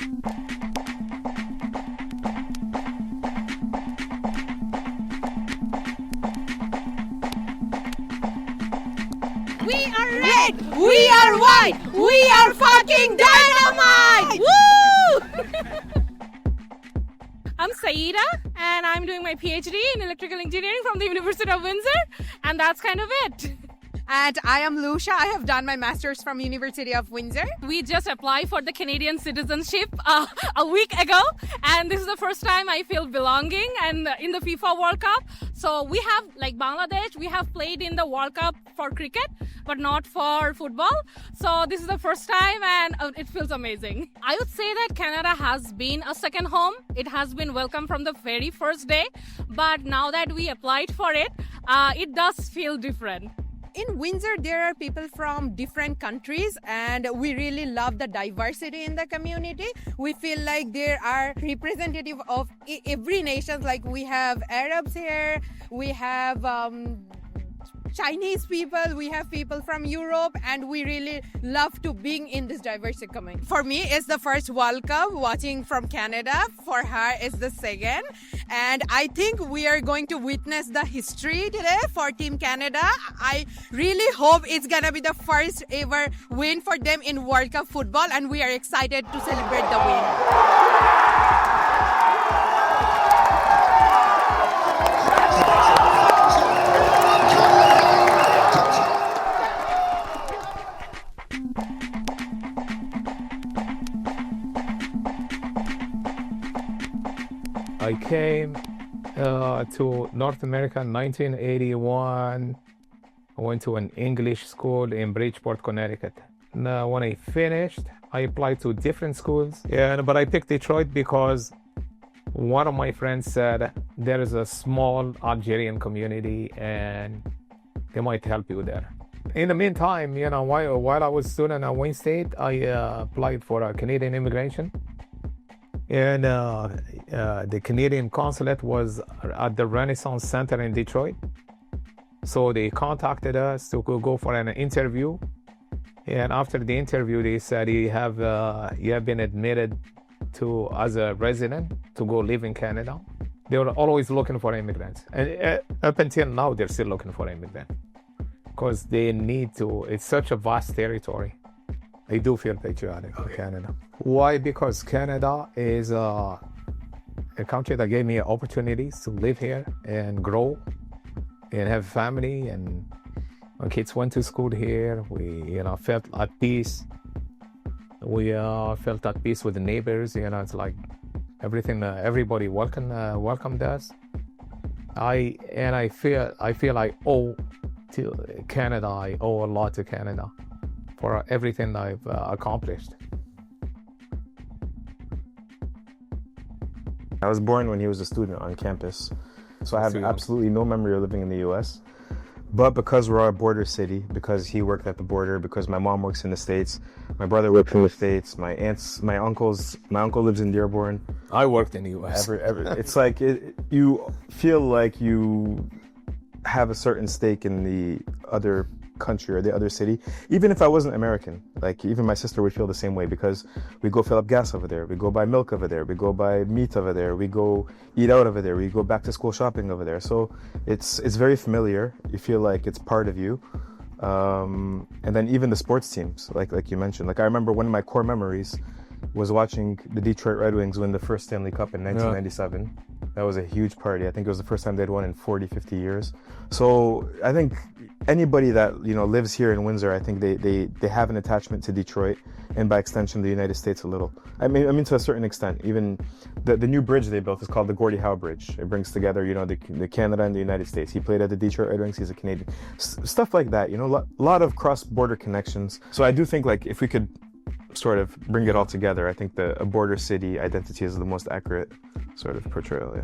We are red! We are white! We are fucking dynamite! Woo! I'm Saida, and I'm doing my PhD in electrical engineering from the University of Windsor, and that's kind of it. And I am Lucia. I have done my master's from University of Windsor. We just applied for the Canadian citizenship a week ago, and this is the first time I feel belonging and in the FIFA World Cup. So we have, like Bangladesh, we have played in the World Cup for cricket, but not for football. So this is the first time, and it feels amazing. I would say that Canada has been a second home. It has been welcome from the very first day, but now that we applied for it, it does feel different. In Windsor, there are people from different countries, and we really love the diversity in the community. We feel like there are representative of every nation. Like we have Arabs here, we have Chinese people, we have people from Europe, and we really love to being in this diversity community. For me, it's the first World Cup watching from Canada. For her, it's the second. And I think we are going to witness the history today for Team Canada. I really hope it's gonna be the first ever win for them in World Cup football, and we are excited to celebrate the win. I came to North America in 1981. I went to an English school in Bridgeport, Connecticut. Now, when I finished, I applied to different schools. Yeah, but I picked Detroit because one of my friends said there is a small Algerian community and they might help you there. In the meantime, you know, while I was a student at Wayne State, I applied for a Canadian immigration. And the Canadian consulate was at the Renaissance Center in Detroit. So they contacted us to go for an interview. And after the interview, they said you have been admitted to as a resident to go live in Canada. They were always looking for immigrants. And up until now, they're still looking for immigrants. Because they need to, it's such a vast territory. I do feel patriotic for Canada. Why? Because Canada is a country that gave me opportunities to live here and grow and have family. And my kids went to school here. We, felt at peace. We felt at peace with the neighbors. It's like everything. Everybody welcomed us. I feel I owe to Canada. I owe a lot to Canada for everything I've accomplished. I was born when he was a student on campus, so I have absolutely no memory of living in the US. But because we're a border city, because he worked at the border, because my mom works in the States, my brother works in the States, my uncle lives in Dearborn. I worked in the US. It's like you feel like you have a certain stake in the other country or the other city, even if I wasn't American. Like even my sister would feel the same way, because we go fill up gas over there, we go buy milk over there, we go buy meat over there, we go eat out over there, we go back to school shopping over there. So it's very familiar. You feel like it's part of you. And then even the sports teams, like you mentioned, like I remember one of my core memories was watching the Detroit Red Wings win the first Stanley Cup in 1997. Yeah. That was a huge party. I think it was the first time they'd won in 40, 50 years. So I think anybody that lives here in Windsor, I think they have an attachment to Detroit, and by extension the United States a little. I mean to a certain extent. Even the new bridge they built is called the Gordie Howe Bridge. It brings together the Canada and the United States. He played at the Detroit Red Wings. He's a Canadian. Stuff like that. A lot of cross-border connections. So I do think like if we could sort of bring it all together, I think a border city identity is the most accurate sort of portrayal. Yeah.